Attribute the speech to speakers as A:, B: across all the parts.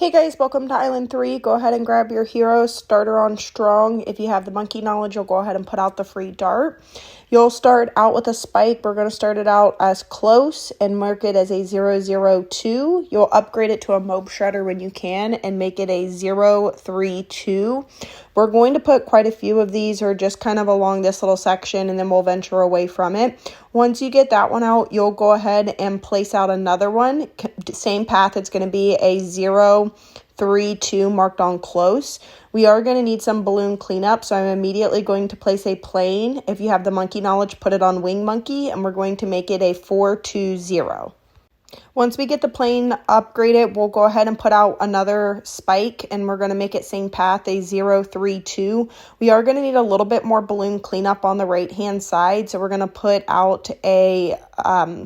A: Hey guys, welcome to Island 3. Go ahead and grab your heroes. Starter on strong. If you have the monkey knowledge, you'll go ahead and put out the free dart. You'll start out with a spike. We're going to start it out as close and mark it as a 002. You'll upgrade it to a mob shredder when you can and make it a 032. We're going to put quite a few of these or just kind of along this little section, and then we'll venture away from it. Once you get that one out, you'll go ahead and place out another one. Same path, it's going to be a 032 marked on close. We are going to need some balloon cleanup, so I'm immediately going to place a plane. If you have the monkey knowledge, put it on wing monkey, and we're going to make it a 420. Once we get the plane upgraded, we'll go ahead and put out another spike, and we're going to make it same path, a 032. We are going to need a little bit more balloon cleanup on the right-hand side, so we're going to put out a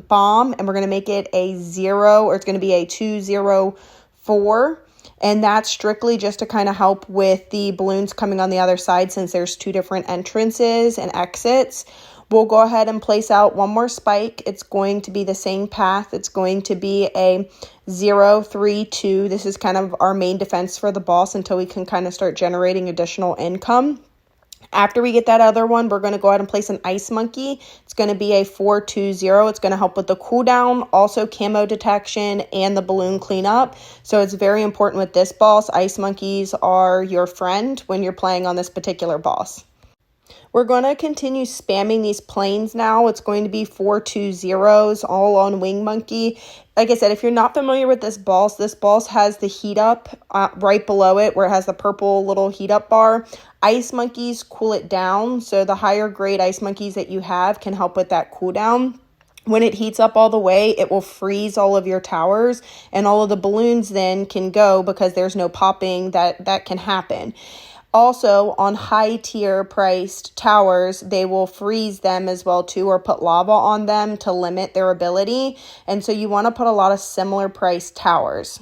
A: bomb, and we're going to make it a 0, or it's going to be a 204. And that's strictly just to kind of help with the balloons coming on the other side, since there's two different entrances and exits. We'll go ahead and place out one more spike. It's going to be the same path. It's going to be a 032. This is kind of our main defense for the boss until we can kind of start generating additional income. After we get that other one, we're going to go ahead and place an ice monkey. It's going to be a 420. It's going to help with the cooldown, also camo detection, and the balloon cleanup. So it's very important with this boss. Ice monkeys are your friend when you're playing on this particular boss. We're going to continue spamming these planes now. It's going to be 420s all on wing monkey. Like I said, if you're not familiar with this boss has the heat up right below it where it has the purple little heat up bar. Ice monkeys cool it down, so the higher grade ice monkeys that you have can help with that cooldown. When it heats up all the way, it will freeze all of your towers, and all of the balloons then can go because there's no popping that can happen. Also, on high tier priced towers, they will freeze them as well too, or put lava on them to limit their ability. And so you want to put a lot of similar priced towers.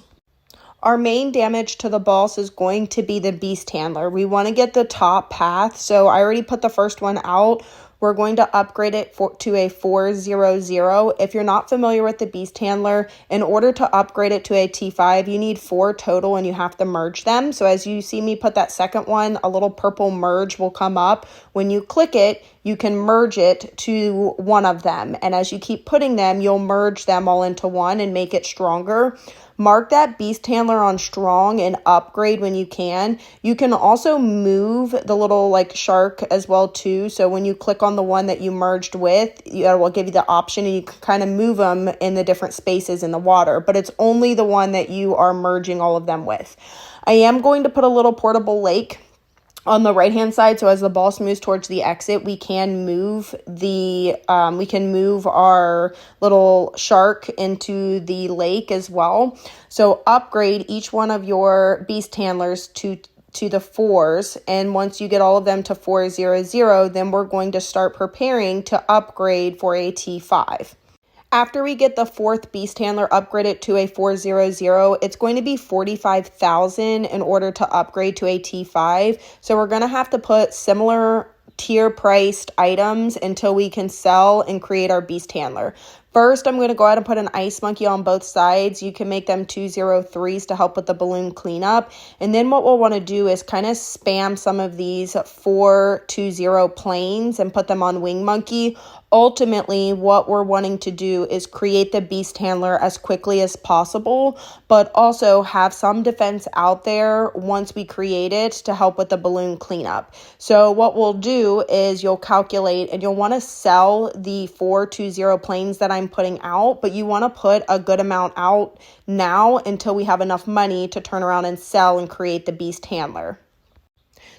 A: Our main damage to the boss is going to be the beast handler. We want to get the top path. So I already put the first one out. We're going to upgrade it to a 400. If you're not familiar with the beast handler, in order to upgrade it to a T5, you need 4 total and you have to merge them. So as you see me put that second one, a little purple merge will come up. When you click it, you can merge it to one of them. And as you keep putting them, you'll merge them all into one and make it stronger. Mark that beast handler on strong and upgrade when you can. You can also move the little like shark as well too. So when you click on the one that you merged with, it will give you the option and you can kind of move them in the different spaces in the water. But it's only the one that you are merging all of them with. I am going to put a little portable lake on the right hand side, so as the boss moves towards the exit, we can move our little shark into the lake as well. So upgrade each one of your beast handlers to the 4s, and once you get all of them to 400, then we're going to start preparing to upgrade for a T5. After we get the 4th beast handler upgraded to a 400, it's going to be 45,000 in order to upgrade to a T5. So we're going to have to put similar tier priced items until we can sell and create our beast handler. First, I'm going to go ahead and put an ice monkey on both sides. You can make them 203s to help with the balloon cleanup. And then what we'll want to do is kind of spam some of these 420 planes and put them on wing monkey. Ultimately, what we're wanting to do is create the beast handler as quickly as possible, but also have some defense out there once we create it to help with the balloon cleanup. So what we'll do is you'll calculate and you'll want to sell the 420 planes that I'm putting out, but you want to put a good amount out now until we have enough money to turn around and sell and create the beast handler.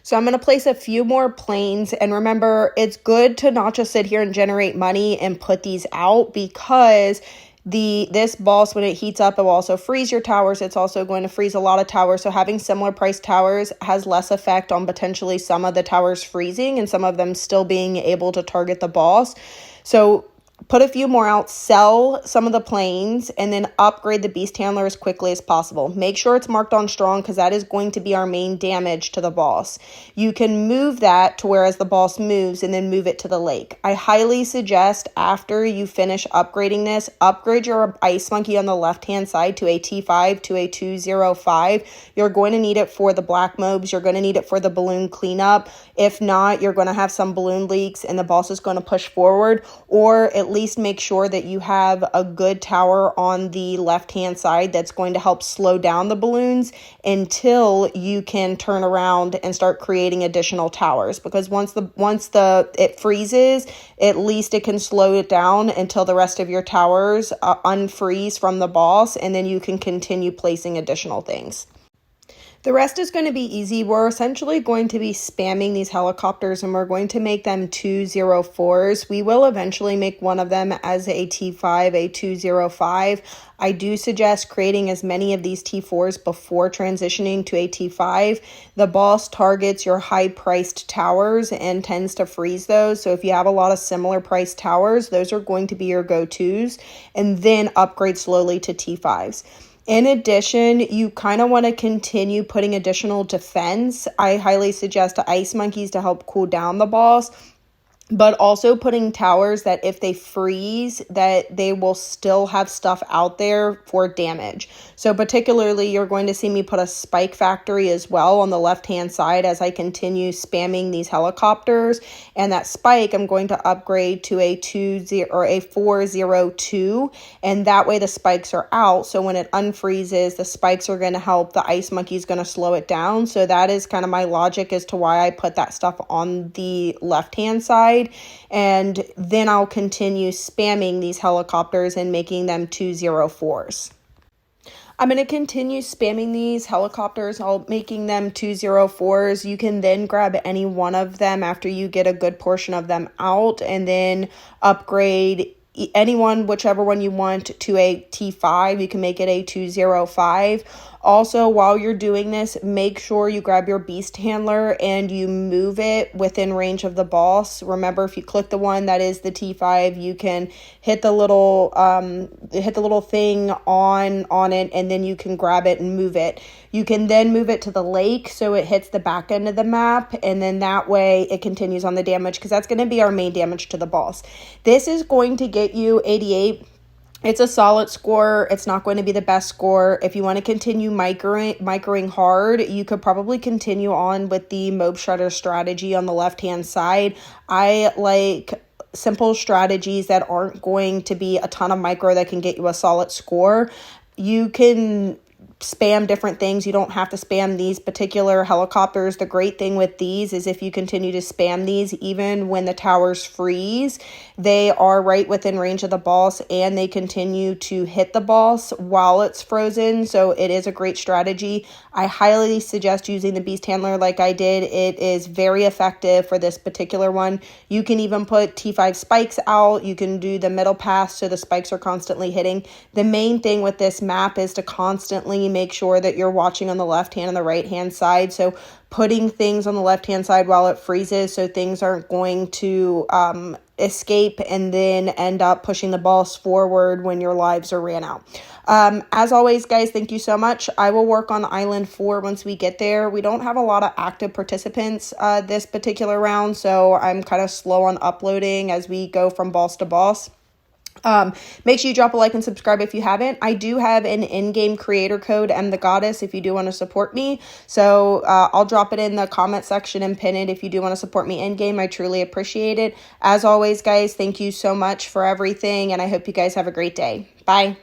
A: So I'm going to place a few more planes, and remember, it's good to not just sit here and generate money and put these out, because this boss, when it heats up, it will also freeze your towers. It's also going to freeze a lot of towers. So having similar priced towers has less effect on potentially some of the towers freezing and some of them still being able to target the boss. So put a few more out, sell some of the planes, and then upgrade the beast handler as quickly as possible. Make sure it's marked on strong because that is going to be our main damage to the boss. You can move that to where as the boss moves and then move it to the lake. I highly suggest after you finish upgrading this, upgrade your ice monkey on the left-hand side to a T5, to a 205. You're going to need it for the black mobs. You're going to need it for the balloon cleanup. If not, you're going to have some balloon leaks and the boss is going to push forward, or at least make sure that you have a good tower on the left-hand side that's going to help slow down the balloons until you can turn around and start creating additional towers. Because once it freezes, at least it can slow it down until the rest of your towers unfreeze from the boss, and then you can continue placing additional things. The rest is going to be easy. We're essentially going to be spamming these helicopters and we're going to make them 204s. We will eventually make one of them as a T5, a 205. I do suggest creating as many of these T4s before transitioning to a T5. The boss targets your high-priced towers and tends to freeze those. So if you have a lot of similar priced towers, those are going to be your go-tos, and then upgrade slowly to T5s. In addition, you kind of want to continue putting additional defense. I highly suggest ice monkeys to help cool down the boss, but also putting towers that if they freeze, that they will still have stuff out there for damage. So particularly, you're going to see me put a spike factory as well on the left-hand side as I continue spamming these helicopters. And that spike, I'm going to upgrade to a 402, and that way the spikes are out. So when it unfreezes, the spikes are going to help. The ice monkey is going to slow it down. So that is kind of my logic as to why I put that stuff on the left-hand side. And then I'll continue spamming these helicopters and making them 204s. I'm going to continue spamming these helicopters, making them 204s. You can then grab any one of them after you get a good portion of them out and then upgrade whichever one you want to a T5. You can make it a 205. Also, while you're doing this, make sure you grab your beast handler and you move it within range of the boss. Remember, if you click the one that is the T5, you can hit the little thing on it, and then you can grab it and move it. You can then move it to the lake so it hits the back end of the map, and then that way it continues on the damage, because that's going to be our main damage to the boss. This is going to get you 88. It's a solid score. It's not going to be the best score. If you want to continue microing hard, you could probably continue on with the mob shredder strategy on the left-hand side. I like simple strategies that aren't going to be a ton of micro that can get you a solid score. You can spam different things. You don't have to spam these particular helicopters. The great thing with these is if you continue to spam these, even when the towers freeze, they are right within range of the boss and they continue to hit the boss while it's frozen. So it is a great strategy. I highly suggest using the beast handler like I did. It is very effective for this particular one. You can even put T5 spikes out. You can do the middle pass so the spikes are constantly hitting. The main thing with this map is to constantly make sure that you're watching on the left hand and the right hand side. So putting things on the left hand side while it freezes so things aren't going to escape and then end up pushing the boss forward when your lives are ran out. As always, guys, thank you so much. I will work on Island 4 once we get there. We don't have a lot of active participants this particular round, so I'm kind of slow on uploading as we go from boss to boss. Make sure you drop a like and subscribe if you haven't. I do have an in-game creator code, the Goddess, if you do want to support me. So I'll drop it in the comment section and pin it if you do want to support me in-game. I truly appreciate it. As always, guys, thank you so much for everything, and I hope you guys have a great day. Bye.